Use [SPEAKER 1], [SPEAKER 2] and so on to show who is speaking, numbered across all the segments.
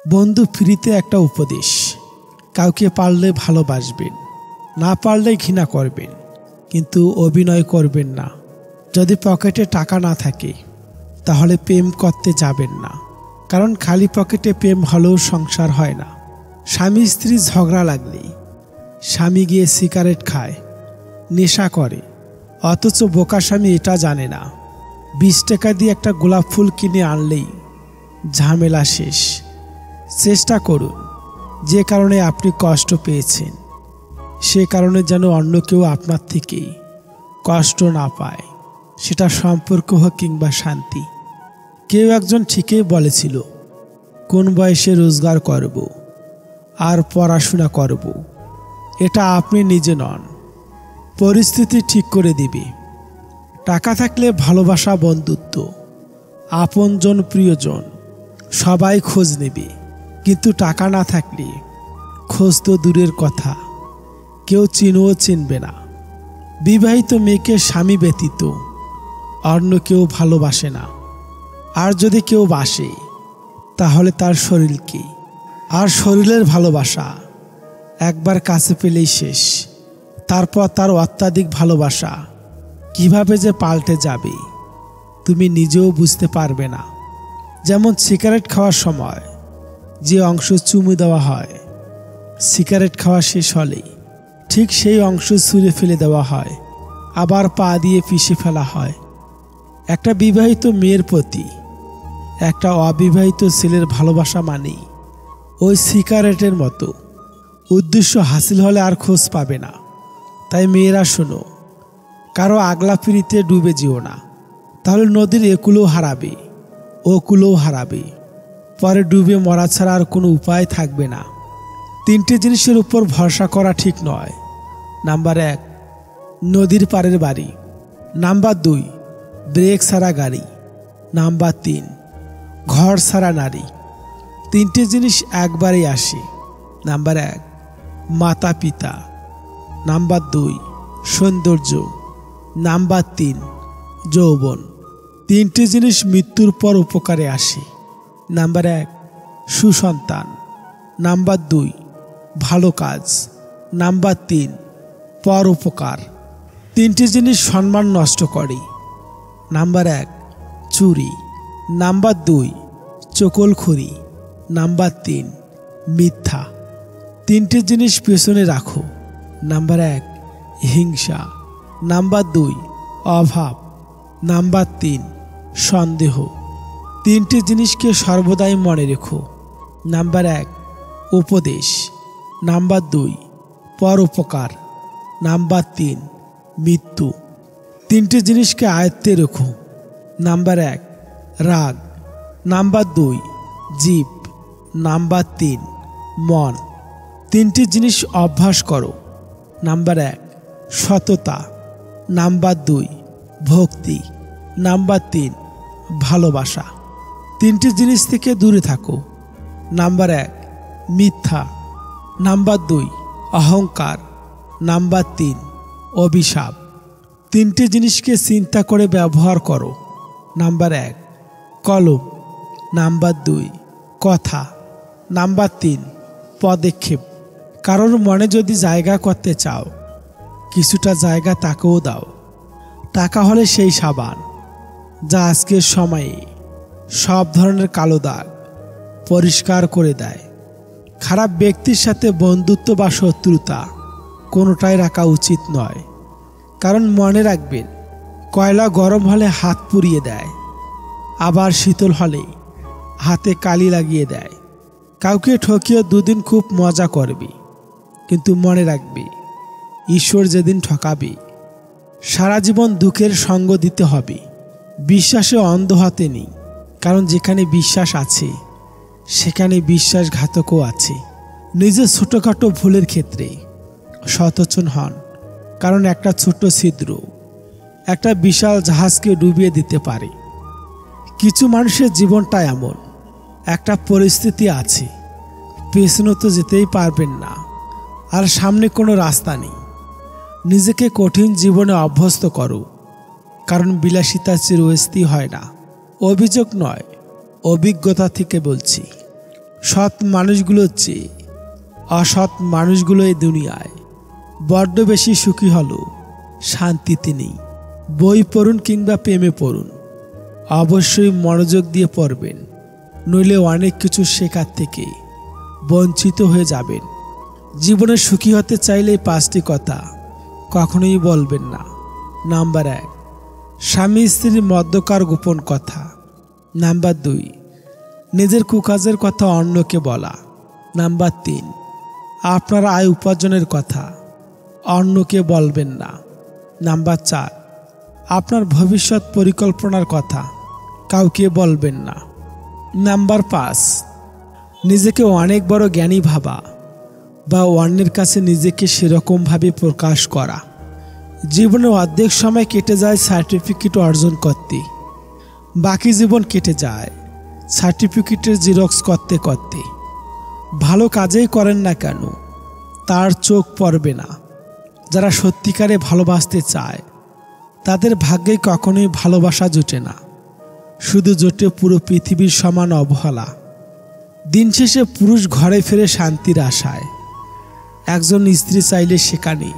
[SPEAKER 1] বন্ধু ফ্রিতে একটা উপদেশ, কাউকে পারলে ভালোবাসবেন, না পারলে ঘৃণা করবেন, কিন্তু অভিনয় করবেন না। যদি পকেটে টাকা না থাকে তাহলে প্রেম করতে যাবেন না, কারণ খালি পকেটে প্রেম হলেও সংসার হয় না। স্বামী স্ত্রী ঝগড়া লাগলে স্বামী গিয়ে সিগারেট খায়, নেশা করে, অথচ বোকা স্বামী এটা জানে না 20 টাকা দিয়ে একটা গোলাপ ফুল কিনে আনলেই ঝামেলা শেষ। চেষ্টা করুন যে কারণে আপনি কষ্ট পেয়েছেন সে কারণে যেন অন্য কেউ আপনার থেকে কষ্ট না পায়, সেটা সম্পর্ক হোক কিংবা শান্তি। কেউ একজন ঠিকই বলেছিল, কোন বয়সে রোজগার করব আর পড়াশোনা করব এটা আপনি নিজে নন, পরিস্থিতি ঠিক করে দিবে। টাকা থাকলে ভালোবাসা, বন্ধুত্ব, আপনজন, প্রিয়জন সবাই খোঁজ নেবে, কিন্তু টাকা না থাকলে খোঁজ তো দূরের কথা, কেউ চিনও চিনবে না। বিবাহিত মেয়েকে স্বামী ব্যতীত অন্য কেউ ভালোবাসে না, আর যদি কেউ বাসে তাহলে তার শরীরকে, আর শরীরের ভালোবাসা একবার কাছে পেলেই শেষ। তারপর তার অত্যাধিক ভালোবাসা কিভাবে যে পাল্টে যাবে তুমি নিজেও বুঝতে পারবে না। যেমন সিগারেট খাওয়ার সময় যে অংশ চুমু দেওয়া হয়, সিগারেট খাওয়া শেষ হলেই ঠিক সেই অংশ ছুঁড়ে ফেলে দেওয়া হয়, আবার পা দিয়ে পিষে ফেলা হয়। একটা বিবাহিত মেয়ের প্রতি একটা অবিবাহিত ছেলের ভালোবাসা মানেই ওই সিগারেটের মতো, উদ্দেশ্য হাসিল হলে আর খোঁজ পাবে না। তাই মেয়েরা শোনো, কারো আগলা পিড়িতে ডুবে যেও না, তাহলে নদীর একুলেও হারাবে, ওকুলেও হারাবে, পরে ডুবে মরা ছাড়া আর কোনো উপায় থাকবে না। 3টে জিনিসের উপর ভরসা করা ঠিক নয়। নাম্বার 1, নদীর পাড়ের বাড়ি। নাম্বার 2, ব্রেক ছাড়া গাড়ি। নাম্বার 3, ঘর ছাড়া নারী। 3টে জিনিস একবারেই আসে। নাম্বার 1, মাতা পিতা। নাম্বার 2, সৌন্দর্য। নাম্বার 3, যৌবন। 3টে জিনিস মৃত্যুর পর উপকারে আসে। নাম্বার 1, সুসন্তান। নাম্বার 2, ভালো কাজ। নাম্বার 3, পর উপকার। 3টে জিনিস সম্মান নষ্ট করে। নাম্বার 1, চুরি। নাম্বার 2, চকলখড়ি। নাম্বার 3, মিথ্যা। 3টে জিনিস পেছনে রাখো। নাম্বার 1, হিংসা। নাম্বার 2, অভাব। নাম্বার 3, সন্দেহ। 3টে জিনিসকে সর্বদাই মনে রেখো। নাম্বার 1, উপদেশ। নাম্বার 2, পর উপকার। নাম্বার 3, মৃত্যু। 3টে জিনিসকে আয়ত্তে রেখো। নাম্বার 1, রাগ। নাম্বার 2, জিভ। নাম্বার 3, মন। 3টে জিনিস অভ্যাস করো। নাম্বার 1, সততা। নাম্বার 2, ভক্তি। নাম্বার 3, ভালোবাসা। 3টে জিনিস থেকে দূরে থাকো। নাম্বার 1, মিথ্যা। নাম্বার 2, অহংকার। নাম্বার 3, অভিশাপ। 3টে জিনিসকে চিন্তা করে ব্যবহার করো। নাম্বার 1, কলম। নাম্বার 2, কথা। নাম্বার 3, পদক্ষেপ। কারোর মনে যদি জায়গা করতে চাও, কিছুটা জায়গা তাকেও দাও। টাকা হলে সেই সাবান যা আজকের সময়ে সব ধরনের কালো দাগ পরিষ্কার করে দেয়। খারাপ ব্যক্তির সাথে বন্ধুত্ব বা শত্রুতা কোনোটাই রাখা উচিত নয়, কারণ মনে রাখবেন, কয়লা গরম হলে হাত পুড়িয়ে দেয়, আবার শীতল হলে হাতে কালি লাগিয়ে দেয়। কাউকে ঠকিয়ে 2 দিন খুব মজা করবে, কিন্তু মনে রাখবে, ঈশ্বর যেদিন ঠকাবে সারা জীবন দুঃখের সঙ্গ দিতে হবে। বিশ্বাসে অন্ধ হতে নেই, কারণ যেখানে বিশ্বাস আছে সেখানে বিশ্বাসঘাতকও আছে। নিজের ছোটোখাটো ভুলের ক্ষেত্রে সচেতন হন, কারণ একটা ছোট ছিদ্র একটা বিশাল জাহাজকে ডুবিয়ে দিতে পারে। কিছু মানুষের জীবনটা এমন, একটা পরিস্থিতি আছে, পেছনে তো যেতেই পারবেন না, আর সামনে কোনো রাস্তা নেই। নিজেকে কঠিন জীবনে অভ্যস্ত করো, কারণ বিলাসিতা চিরস্থায়ী হয় না। অভিযোগ নয়, অভিজ্ঞতা থেকে বলছি। সৎ মানুষগুলোর চেয়ে অসৎ মানুষগুলো এই দুনিয়ায় বড্ড বেশি সুখী হলো শান্তিতে নেই। বই পড়ুন কিংবা প্রেমে পড়ুন, অবশ্যই মনোযোগ দিয়ে পড়বেন, নইলে অনেক কিছু শেখার থেকে বঞ্চিত হয়ে যাবেন। জীবনে সুখী হতে চাইলে এই 5টি কথা কখনোই বলবেন না। নাম্বার 1, স্বামী স্ত্রীর মধ্যকার গোপন কথা। নাম্বার 2, নিজের কুকাজের কথা অন্যকে বলা। নাম্বার 3, আপনার আয় উপার্জনের কথা অন্যকে বলবেন না। নাম্বার 4, আপনার ভবিষ্যৎ পরিকল্পনার কথা কাউকে বলবেন না। নাম্বার 5, নিজেকে অনেক বড় জ্ঞানী ভাবা বা অন্যের কাছে নিজেকে সেরকমভাবে প্রকাশ করা। জীবনের অর্ধেক সময় কেটে যায় সার্টিফিকেট অর্জন করতে, বাকি জীবন কেটে যায় সার্টিফিকেটের জেরক্স করতে করতে। ভালো কাজেই করেন না কেন, তার চোখ পড়বে না। যারা সত্যিকারে ভালোবাসতে চায় তাদের ভাগ্যে কখনোই ভালোবাসা জোটে না, শুধু জোটে পুরো পৃথিবীর সমান অবহেলা। দিন শেষে পুরুষ ঘরে ফিরে শান্তির আশায়। একজন স্ত্রী চাইলে সেখানে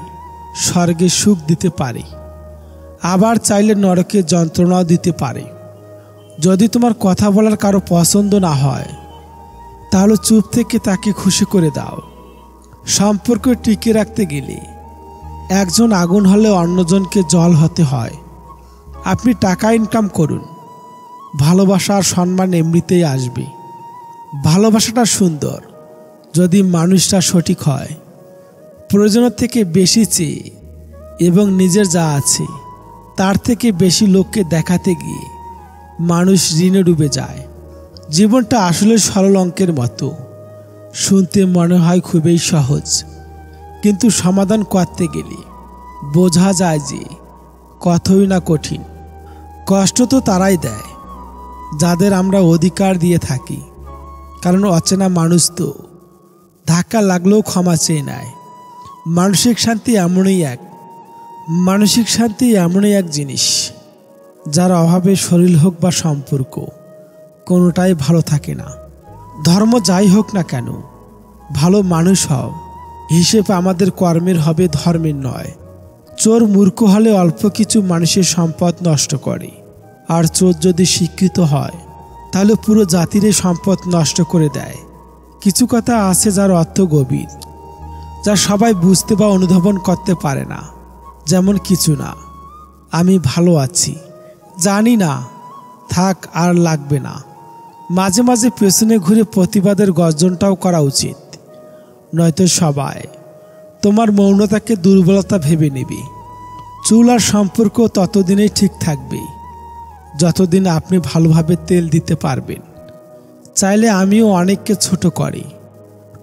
[SPEAKER 1] স্বর্গে সুখ দিতে পারে, আবার চাইলে নরকে যন্ত্রণাও দিতে পারে। যদি তোমার কথা বলার কারো পছন্দ না হয়, তাহলে চুপ থেকে তাকে খুশি করে দাও। সম্পর্ক টিকে রাখতে গেলে একজন আগুন হলে অন্যজনকে জল হতে হয়। আপনি টাকা ইনকাম করুন, ভালোবাসা আর সম্মান এমনিতেই আসবে। ভালোবাসাটা সুন্দর যদি মানুষটা সঠিক হয়। প্রয়োজনের থেকে বেশি চেয়ে এবং নিজের যা আছে তার থেকে বেশি লোককে দেখাতে গিয়ে মানুষ ঋণে ডুবে যায়। জীবনটা আসলে সরল অঙ্কের মতো, শুনতে মনে হয় খুবই সহজ, কিন্তু সমাধান করতে গেলে বোঝা যায় যে কতই না কঠিন। কষ্ট তো তারাই দেয় যাদের আমরা অধিকার দিয়ে থাকি, কারণ অচেনা মানুষ তো ধাক্কা লাগলেও ক্ষমা চেয়ে নেয়। মানসিক শান্তি এমনই এক জিনিস যার অভাবে শরীর হোক বা সম্পর্ক কোনোটাই ভালো থাকে না। ধর্ম যাই হোক না কেন, ভালো মানুষ হও, হিসেব আমাদের কর্মের হবে, ধর্মের নয়। চোর মূর্খ হলে অল্প কিছু মানুষের সম্পদ নষ্ট করে, আর চোর যদি শিক্ষিত হয় তাহলে পুরো জাতির সম্পদ নষ্ট করে দেয়। কিছু কথা আছে যার অর্থ গভীর, যা সবাই বুঝতে বা অনুধাবন করতে পারে না। যেমন কিছু না, আমি ভালো আছি, জানি না, থাক আর লাগবে না। মাঝে মাঝে পেছনে ঘুরে প্রতিবাদের গর্জনটাও করা উচিত, নয়তো সবাই তোমার মৌনতাকে দুর্বলতা ভেবে নেবে। চুল আর সম্পর্ক ততদিনেই ঠিক থাকবে যতদিন আপনি ভালোভাবে তেল দিতে পারবেন। চাইলে আমিও অনেককে ছোট করে,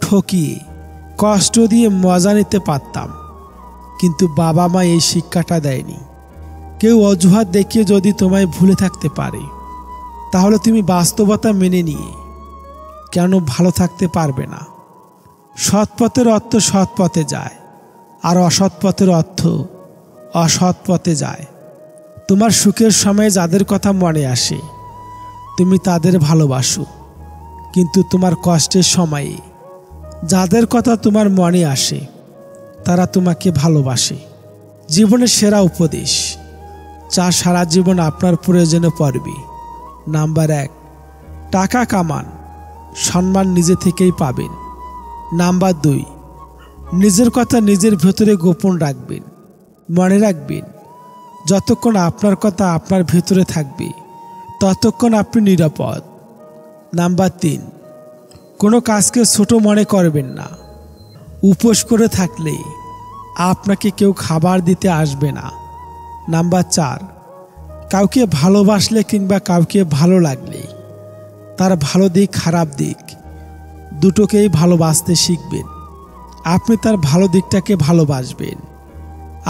[SPEAKER 1] ঠকিয়ে, কষ্ট দিয়ে মজা নিতে পারতাম, কিন্তু বাবা মা এই শিক্ষাটা দেয়নি। কেউ অজুহাত দেখিয়ে যদি তোমায় ভুলে থাকতে পারে, তাহলে তুমি বাস্তবতা মেনে নিয়ে কেন ভালো থাকতে পারবে না? সৎ পথের অর্থ সৎ পথে যায়, আর অসৎ পথের অর্থ অসৎ পথে যায়। তোমার সুখের সময়ে যাদের কথা মনে আসে তুমি তাদের ভালোবাসো, কিন্তু তোমার কষ্টের সময়ে যাদের কথা তোমার মনে আসে তারা তোমাকে ভালোবাসে। জীবনের সেরা উপদেশ যা সারা জীবন আপনার প্রয়োজনে পড়বে। নাম্বার 1, টাকা কামান, সম্মান নিজে থেকেই পাবেন। নাম্বার 2, নিজের কথা নিজের ভেতরে গোপন রাখবেন। মনে রাখবেন, যতক্ষণ আপনার কথা আপনার ভেতরে থাকবে ততক্ষণ আপনি নিরাপদ। নাম্বার 3, কোনো কাজকে ছোট মনে করবেন না। উপোস করে থাকলে আপনাকে কেউ খাবার দিতে আসবে না। নাম্বার 4, কাউকে ভালোবাসলে কিংবা কাউকে ভালো লাগলে তার ভালো দিক খারাপ দিক দুটোকেই ভালোবাসতে শিখবেন। আপনি তার ভালো দিকটাকে ভালোবাসবেন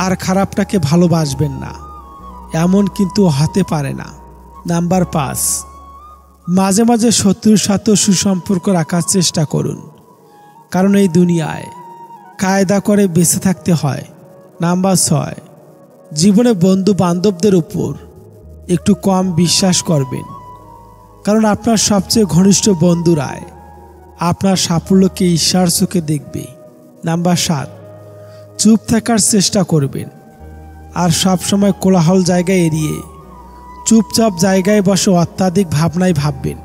[SPEAKER 1] আর খারাপটাকে ভালোবাসবেন না, এমন কিন্তু হতে পারে না। নাম্বার 5, মাঝে মাঝে শত্রুর সাথে সুসম্পর্ক রাখার চেষ্টা করুন, কারণ এই দুনিয়ায় কায়দা করে বেঁচে থাকতে হয়। নাম্বার 6, জীবনে বন্ধু বান্ধবদের উপর একটু কম বিশ্বাস করবেন, কারণ আপনার সবচেয়ে ঘনিষ্ঠ বন্ধুরাই আপনার সাফল্যকে ঈর্ষার চোখে দেখবে। নাম্বার 7, চুপ থাকার চেষ্টা করবেন আর সবসময় কোলাহল জায়গায় এড়িয়ে চুপচাপ জায়গায় বসে অত্যাধিক ভাবনায় ভাববেন।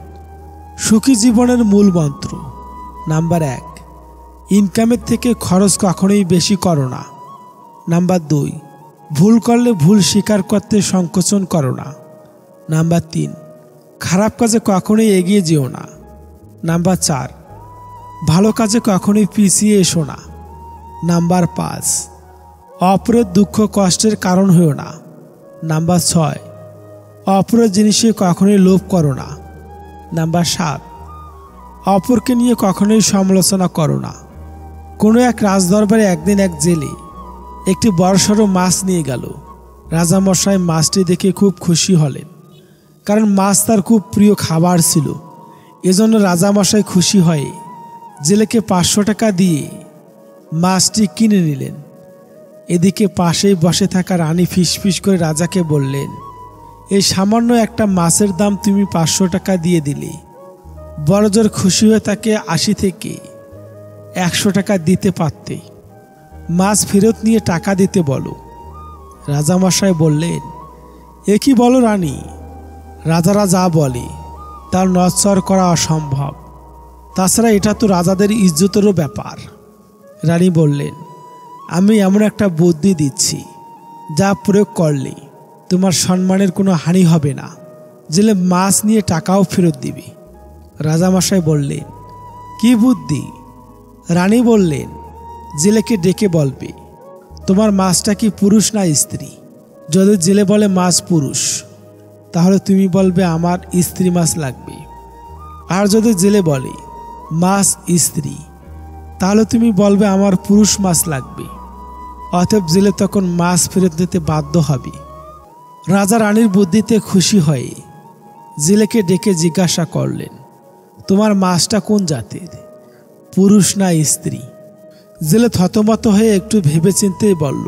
[SPEAKER 1] সুখী জীবনের মূল মন্ত্র। নাম্বার 1, ইনকামের থেকে খরচ কখনোই বেশি করো না। নাম্বার 2, ভুল করলে ভুল স্বীকার করতে সংকোচন করো না। নাম্বার 3, খারাপ কাজে কখনোই এগিয়ে যেও না। নাম্বার 4, ভালো কাজে কখনোই পিছিয়ে এসো না। নাম্বার 5, অপরের দুঃখ কষ্টের কারণ হইও না। নাম্বার 6, অপরের জিনিসে কখনোই লোভ করো না। নাম্বার 7, অপরকে নিয়ে কখনোই সমালোচনা করো না। কোনো এক রাজদরবারে একদিন এক জেলে একটি বড়সড় মাছ নিয়ে গেল। রাজামশাই মাছটি দেখে খুব খুশি হলেন, কারণ মাছ তার খুব প্রিয় খাবার ছিল। এজন্য রাজামশাই খুশি হয়ে জেলেকে 500 টাকা দিয়ে মাছটি কিনে নিলেন। এদিকে পাশেই বসে থাকা রানী ফিসফিস করে রাজাকে বললেন, এই সামান্য একটা মাছের দাম তুমি 500 টাকা দিয়ে দিলে। বড়জোর খুশি হয়ে তাকে 80 থেকে 100 টাকা দিতে পারতে। মাছ ফেরত নিয়ে টাকা দিতে বলো। রাজামশাই বললেন, এ কি বলো রানী? রাজারা যা বলে তার নড়চড় করা অসম্ভব। তাছাড়া এটা তো রাজাদের ইজ্জতেরও ব্যাপার। রানী বললেন, আমি এমন একটা বুদ্ধি দিচ্ছি যা প্রয়োগ করলে তোমার সম্মানের কোনো হানি হবে না। জেলে মাছ নিয়ে টাকাও ফেরত দিবে। রাজামশাই বললেন, কি বুদ্ধি? রানী বললেন, জেলেকে ডেকে বলবে, তোমার মাছটা কি পুরুষ না স্ত্রী? যদি জেলে বলে মাছ পুরুষ, তাহলে তুমি বলবে আমার স্ত্রী মাছ লাগবে। আর যদি জেলে বলে মাছ স্ত্রী, তাহলে তুমি বলবে আমার পুরুষ মাছ লাগবে। অতএব জেলে তখন মাছ ফেরত দিতে বাধ্য হবে। রাজা রানীর বুদ্ধিতে খুশি হয়ে জেলেকে ডেকে জিজ্ঞাসা করলেন, তোমার মাছটা কোন জাতের, পুরুষ না স্ত্রী? জেলে থতমত হয়ে একটু ভেবেচিন্তেই বলল,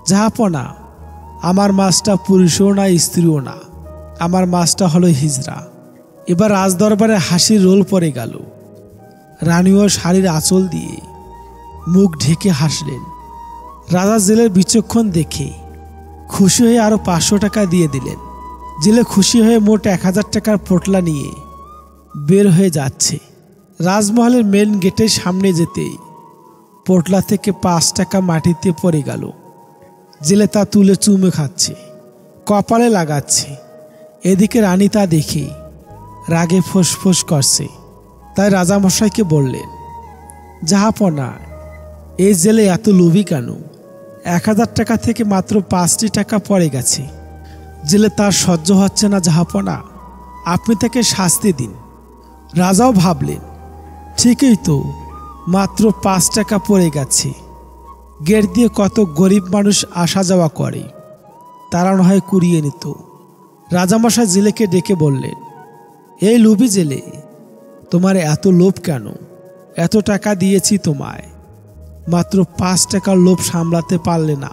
[SPEAKER 1] জাহাপনা, আমার মাছটা পুরুষও না স্ত্রীও না, আমার মাছটা হলো হিজড়া। এবার রাজদরবারে হাসির রোল পড়ে গেল। রানীও শাড়ির আঁচল দিয়ে মুখ ঢেকে হাসলেন। রাজা জেলের বিচক্ষণ দেখে খুশি হয়ে আরো 500 টাকা দিয়ে দিলেন। জেলে খুশি হয়ে মোট 1000 টাকার পোটলা নিয়ে বের হয়ে যাচ্ছে। রাজমহলের মেন গেটের সামনে যেতেই পোটলা থেকে 5 টাকা মাটিতে পড়ে গেল। জেলে তা তুলে চুমে খাচ্ছে, কপালে লাগাচ্ছে। এদিকে রানী তা দেখে রাগে ফোঁস করছে। তাই রাজামশাইকে বললেন, জাহাপনা, এই জেলে এত লোভী কেন? 1000 টাকা থেকে মাত্র 5টি টাকা পড়ে গেছে। জেলে তার সহ্য হচ্ছে না জাহাপনা, আপনি তাকে শাস্তি দিন। রাজাও ভাবলেন, ঠিকই তো, মাত্র 5 টাকা পড়ে গেছে। গেট দিয়ে কত গরিব মানুষ আসা যাওয়া করে, তারা না হয় কুড়িয়ে নিত। রাজামশাই জেলেকে ডেকে বললেন, এই লোভী জেলে, তোমার এত লোভ কেন? এত টাকা দিয়েছি তোমায়, মাত্র 5 টাকার লোভ সামলাতে পারলে না,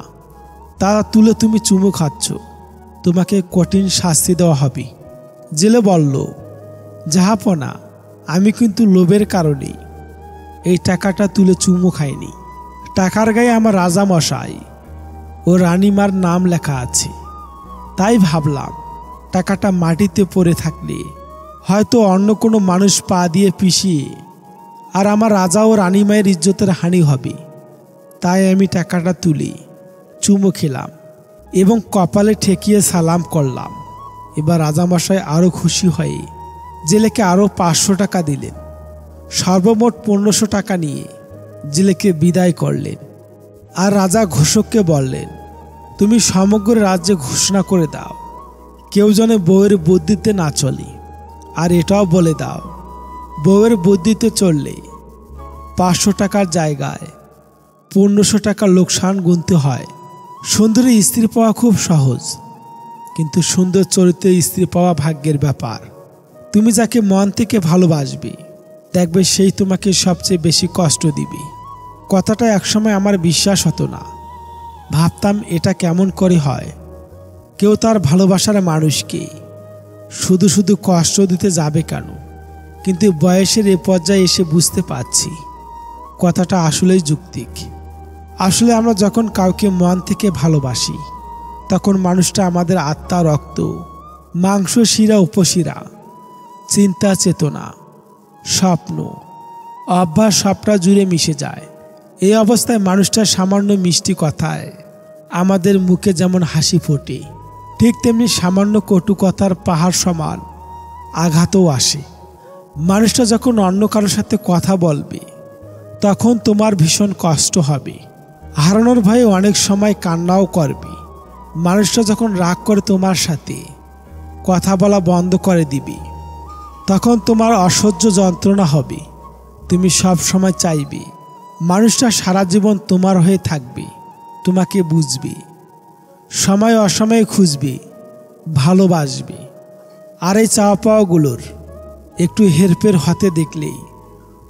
[SPEAKER 1] তা তুলে তুমি চুমু খাচ্ছ। তোমাকে কঠিন শাস্তি দেওয়া হবে। জেলে বলল, জাহাপনা, আমি কিন্তু লোভের কারণে এই টাকাটা তুলে চুমু খাইনি। টাকার গায়ে আমার রাজামশাই ও রানীমার নাম লেখা আছে, তাই ভাবলাম টাকাটা মাটিতে পড়ে থাকলে হয়তো অন্য কোনো মানুষ পা দিয়ে পিষিয়ে আর আমার রাজা ও রানীমায়ের ইজ্জতের হানি হবে। তাই আমি টাকাটা তুলে চুমু খেলাম এবং কপালে ঠেকিয়ে সালাম করলাম। এবার রাজামশাই আরও খুশি হয়ে জেলেকে আরও 500 টাকা দিলেন। সর্বমোট 1500 টাকা নিয়ে জেলেকে বিদায় করলেন। আর রাজা ঘোষককে বললেন, তুমি সমগ্র রাজ্যে ঘোষণা করে দাও, কেউ যেন বউয়ের বুদ্ধিতে না চলে। আর এটাও বলে দাও, বউয়ের বুদ্ধিতে চললে 500 টাকার জায়গায় 1500 টাকা লোকসান গুনতে হয়। সুন্দরী স্ত্রী পাওয়া খুব সহজ, কিন্তু সুন্দর চরিত্রের স্ত্রী পাওয়া ভাগ্যের ব্যাপার। তুমি যাকে মন থেকে ভালোবাসবে, দেখবে সেই তোমাকে সবচেয়ে বেশি কষ্ট দিবে। কথাটা একসময় আমার বিশ্বাস হতো না, ভাবতাম এটা কেমন করে হয়। কেউ তার ভালোবাসার মানুষকে শুধু শুধু কষ্ট দিতে যাবে কেন? কিন্তু বয়সের এ পর্যায়ে এসে বুঝতে পারছি কথাটা আসলেই যৌক্তিক। আসলে আমরা যখন কাউকে মন থেকে ভালোবাসি তখন মানুষটা আমাদের আত্মা, রক্ত, মাংস, শিরা, উপশিরা, চিন্তা, চেতনা, স্বপ্ন, অভ্যাস সবটা জুড়ে মিশে যায়। এই অবস্থায় মানুষটার সামান্য মিষ্টি কথায় আমাদের মুখে যেমন হাসি ফোটে, ঠিক তেমনি সামান্য কটু কথার পাহাড় সমান আঘাতও আসে। মানুষটা যখন অন্য কারোর সাথে কথা বলবে তখন তোমার ভীষণ কষ্ট হবে, হারানোর ভয়ে অনেক সময় কান্নাও করবে। মানুষটা যখন রাগ করে তোমার সাথে কথা বলা বন্ধ করে দিবে তখন তোমার অসহ্য যন্ত্রণা হবে। তুমি সব সময় চাইবে মানুষটা সারা জীবন তোমার হয়ে থাকবে, তোমাকে বুঝবে, সময় অসময়ে খুঁজবে, ভালোবাসবে। আর এই চাওয়া পাওয়াগুলোর একটু হেরফের হতে দেখলেই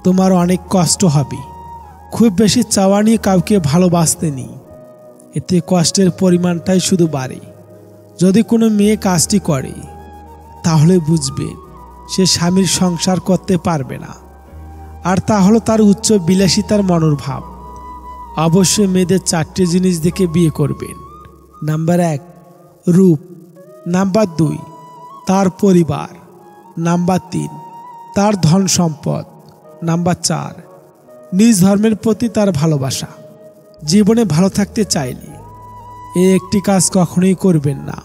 [SPEAKER 1] তোমার অনেক কষ্ট হবে। খুব বেশি চাওয়া নিয়ে কাউকে ভালোবাসতে নেই, এতে কষ্টের পরিমাণটাই শুধু বাড়ে। যদি কোনো মেয়ে কাজটি করে তাহলে বুঝবে সে স্বামীর সংসার করতে পারবে না, আর তা হলো তার উচ্চ বিলাসিতার মনোভাব। অবশ্যই মেয়েদের 4টি জিনিস দেখে বিয়ে করবেন। নাম্বার 1, রূপ। নাম্বার 2, তার পরিবার। নাম্বার 3, তার ধন সম্পদ। নাম্বার 4, নিজ ধর্মের প্রতি তার ভালোবাসা। জীবনে ভালো থাকতে চাইলে এই একটি কাজ কখনোই করবেন না।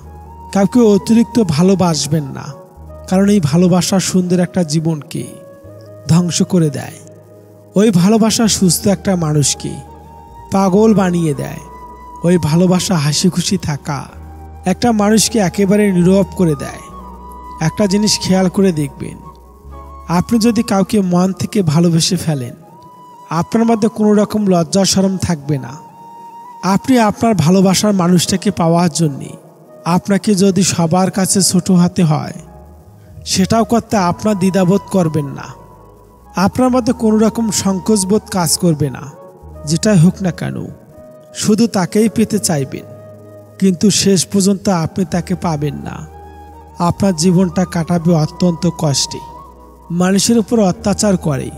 [SPEAKER 1] কাউকে অতিরিক্ত ভালোবাসবেন না, কারণ এই ভালোবাসা সুন্দর একটা জীবনকে ধ্বংস করে দেয়। ওই ভালোবাসা সুস্থ একটা মানুষকে পাগল বানিয়ে দেয়। ওই ভালোবাসা হাসি খুশি থাকা একটা মানুষকে একেবারে নীরব করে দেয়। একটা জিনিস খেয়াল করে দেখবেন, আপনি যদি কাউকে মন থেকে ভালোবেসে ফেলেন আপনার মধ্যে কোনো রকম লজ্জা শরম থাকবে না। আপনি আপনার ভালোবাসার মানুষটাকে পাওয়ার জন্যে আপনাকে যদি সবার কাছে ছোট হতে হয় সেটাও করতে আপনার দ্বিধাবোধ করবেন না। আপনার মধ্যে কোনো রকম সংকোচবোধ কাজ করবে না। যেটাই হোক না কেন শুধু তাকেই পেতে চাইবেন, কিন্তু শেষ পর্যন্ত আপনি তাকে পাবেন না। আপনার জীবনটা কাটাবে অত্যন্ত কষ্টে। মানুষের উপর অত্যাচার করে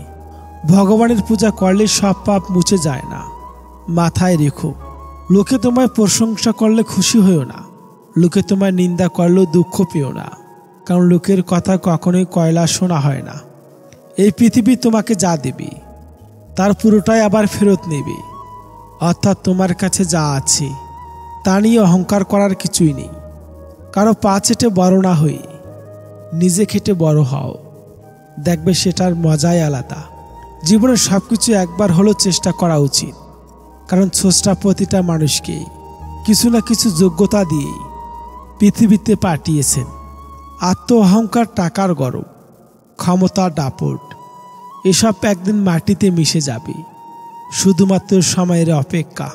[SPEAKER 1] ভগবানের পূজা করলে সব পাপ মুছে যায় না। মাথায় রেখো, লোকে তোমায় প্রশংসা করলে খুশি হয়েও না, লোকে তোমায় নিন্দা করলেও দুঃখ পেও না, কারণ লোকের কথা কখনোই কয়লা শোনা হয় না। এই পৃথিবী তোমাকে যা দেবে তার পুরোটাই আবার ফেরত নেবে। অর্থাৎ তোমার কাছে যা আছে তা নিয়ে অহংকার করার কিছুই নেই। কারো পা চেটে বড় না হয়ে নিজে খেটে বড় হও, দেখবে সেটার মজাই আলাদা। জীবনে সব কিছু একবার হলেও চেষ্টা করা উচিত, কারণ স্রষ্টা প্রতিটা মানুষকে কিছু না কিছু যোগ্যতা দিয়ে পৃথিবীতে পাঠিয়েছেন। আত্ম অহংকার, টাকার গরব, ক্ষমতার দাপট এসব একদিন মাটিতে মিশে যাবে, শুধুমাত্র সময়ের অপেক্ষা।